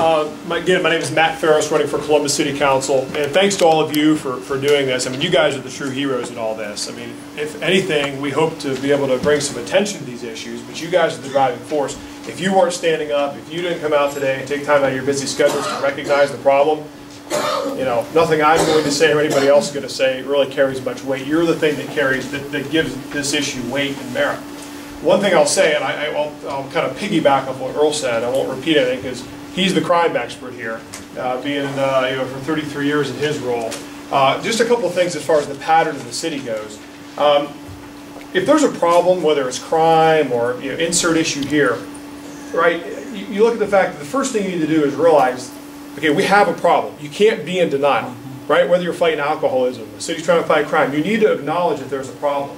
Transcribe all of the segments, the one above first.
Again, my name is Matt Ferris, running for Columbus City Council, and thanks to all of you for doing this. I mean, you guys are the true heroes in all this. I mean, if anything, we hope to be able to bring some attention to these issues, but you guys are the driving force. If you weren't standing up, if you didn't come out today and take time out of your busy schedules to recognize the problem, you know, nothing I'm going to say or anybody else is going to say really carries much weight. You're the thing that carries, that gives this issue weight and merit. One thing I'll say, and I'll kind of piggyback off what Earl said, I won't repeat anything because he's the crime expert here, being you know, for 33 years in his role. Just a couple of things as far as the pattern of the city goes. If there's a problem, whether it's crime or, you know, insert issue here, right? You look at the fact that the first thing you need to do is realize, okay, we have a problem. You can't be in denial, right? Whether you're fighting alcoholism, the city's trying to fight crime, you need to acknowledge that there's a problem.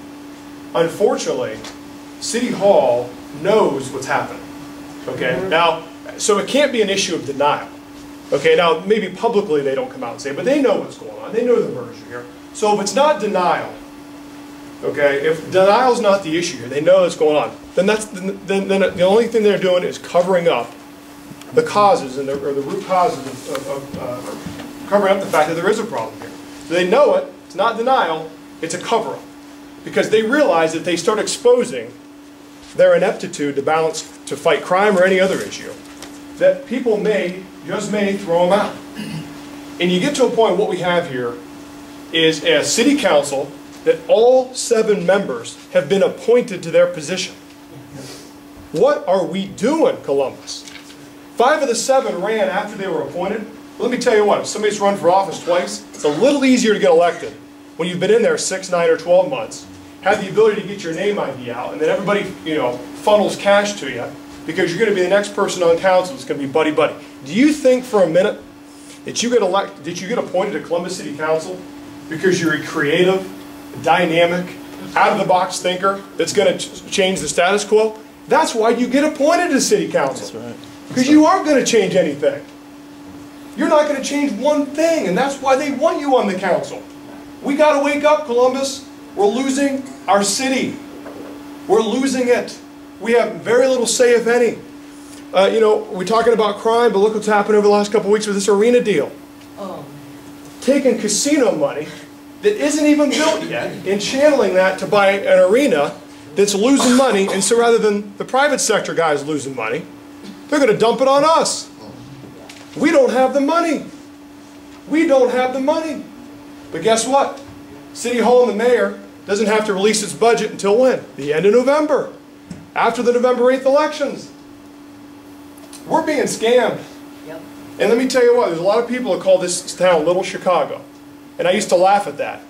Unfortunately, City Hall knows what's happening. Okay, now, so it can't be an issue of denial. Okay, now maybe publicly they don't come out and say it, but they know what's going on. They know the murders are here. So if it's not denial, okay, if denial's not the issue here, they know what's going on, then then the only thing they're doing is covering up the causes and or the root causes of covering up the fact that there is a problem here. So they know it. It's not denial. It's a cover-up because they realize that they start exposing their ineptitude to fight crime or any other issue, that people just may throw them out. And you get to a point, what we have here is a city council that all 7 members have been appointed to their position. What are we doing, Columbus? 5 of the 7 ran after they were appointed. Let me tell you what, if somebody's run for office twice, it's a little easier to get elected when you've been in there 6, 9, or 12 months, have the ability to get your name ID out, and then everybody, you know, funnels cash to you because you're going to be the next person on council that's going to be buddy-buddy. Do you think for a minute that you get appointed to Columbus City Council because you're a creative, dynamic, out-of-the-box thinker that's going to change the status quo? That's why you get appointed to City Council. That's right. Because you aren't going to change anything. You're not going to change one thing, and that's why they want you on the council. We got to wake up, Columbus. We're losing our city. We're losing it. We have very little say, if any. You know, we're talking about crime, but look what's happened over the last couple of weeks with this arena deal. Taking casino money that isn't even built yet and channeling that to buy an arena that's losing money, and so rather than the private sector guys losing money, they're going to dump it on us. We don't have the money. We don't have the money. But guess what? City Hall and the mayor doesn't have to release its budget until when? The end of November. After the November 8th elections. We're being scammed. Yep. And let me tell you what, there's a lot of people that call this town Little Chicago. And I used to laugh at that.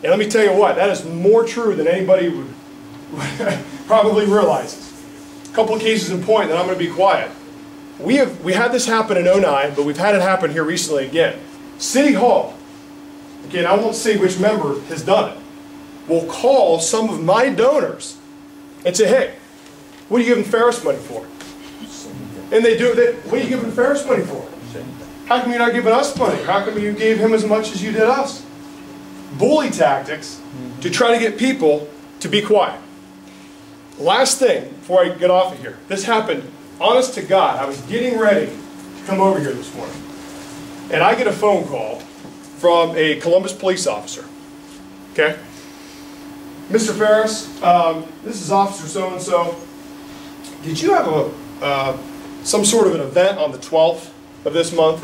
And let me tell you what, that is more true than anybody would probably realize. A couple of cases in point, then I'm going to be quiet. We had this happen in '09, but we've had it happen here recently again. City Hall, again, I won't say which member has done it, will call some of my donors and say, hey, what are you giving Ferris money for? And they do that. What are you giving Ferris money for? How come you're not giving us money? How come you gave him as much as you did us? Bully tactics to try to get people to be quiet. Last thing before I get off of here. This happened, honest to God, I was getting ready to come over here this morning. And I get a phone call from a Columbus police officer. Okay? Mr. Ferris, this is Officer so-and-so. Did you have some sort of an event on the 12th of this month?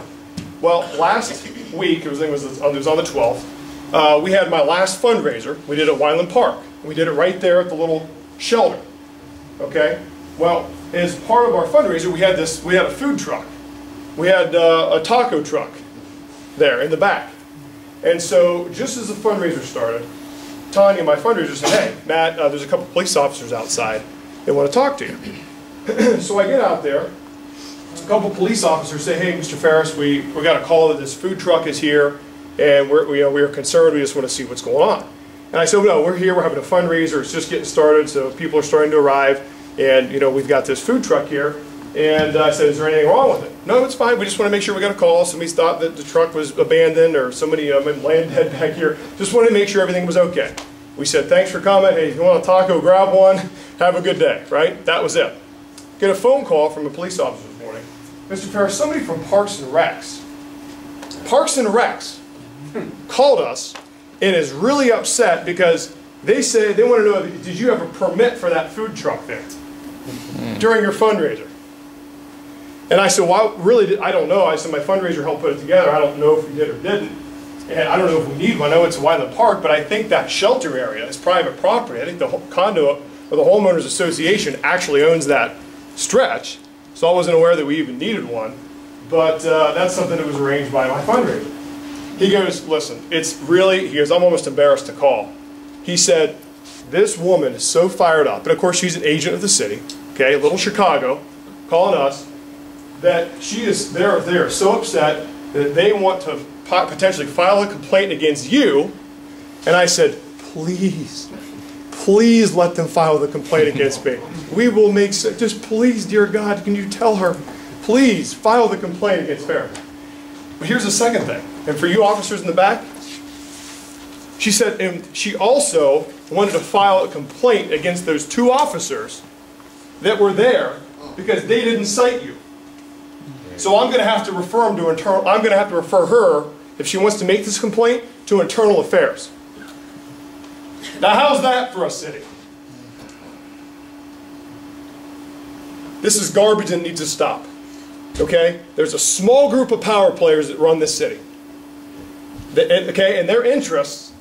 Well, last week, it was on the 12th, we had my last fundraiser. We did it at Wyland Park. We did it right there at the little shelter. Okay? Well, as part of our fundraiser, we had a food truck. We had a taco truck there in the back. And so, just as the fundraiser started, Tanya, my fundraiser, said, hey, Matt, there's a couple police officers outside. They want to talk to you. So I get out there. A couple police officers say, hey, Mr. Ferris, we got a call that this food truck is here, and we're concerned. We just want to see what's going on. And I said, no, we're here. We're having a fundraiser. It's just getting started, so people are starting to arrive. And, you know, we've got this food truck here. And I said, is there anything wrong with it? No, it's fine. We just want to make sure we got a call. Somebody thought that the truck was abandoned or somebody land dead back here. Just wanted to make sure everything was okay. We said, thanks for coming. Hey, if you want a taco, grab one. Have a good day, right? That was it. Get a phone call from a police officer this morning. Mr. Ferris, somebody from Parks and Recs called us and is really upset because they say they want to know, did you have a permit for that food truck there during your fundraiser? And I said, well, I don't know. I said, my fundraiser helped put it together. I don't know if we did or didn't. And I don't know if we need one. I know it's a Wyland Park, but I think that shelter area is private property. I think the condo or the homeowners association actually owns that stretch. So I wasn't aware that we even needed one. But that's something that was arranged by my fundraiser. He goes, listen, it's really, he goes, I'm almost embarrassed to call. He said, this woman is so fired up, and of course she's an agent of the city, okay, little Chicago, calling us, that they're so upset that they want to potentially file a complaint against you. And I said, please let them file the complaint against me. We will make, just please, dear God, can you tell her, please file the complaint against Ferris. But here's the second thing, and for you officers in the back, she said, and she also wanted to file a complaint against those 2 officers that were there because they didn't cite you. So I'm going to have to refer them to internal. I'm going to have to refer her, if she wants to make this complaint, to internal affairs. Now, how's that for a city? This is garbage and needs to stop. Okay? There's a small group of power players that run this city. Okay, and their interests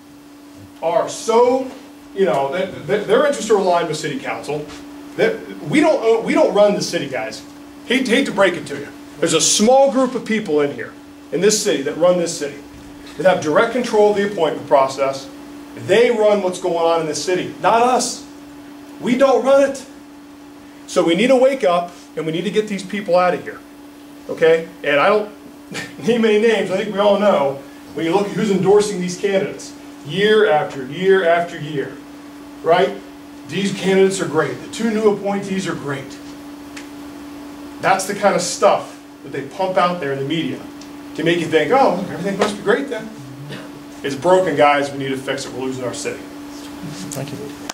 are so, you know, their interests are aligned with city council. We don't run the city, guys. Hate to break it to you. There's a small group of people in here, in this city, that run this city, that have direct control of the appointment process. They run what's going on in this city, not us. We don't run it. So we need to wake up, and we need to get these people out of here. Okay? And I don't name any names. I think we all know, when you look at who's endorsing these candidates, year after year after year, right? These candidates are great. The 2 new appointees are great. That's the kind of stuff that they pump out there in the media to make you think, oh, everything must be great then. It's broken, guys. We need to fix it. We're losing our city. Thank you.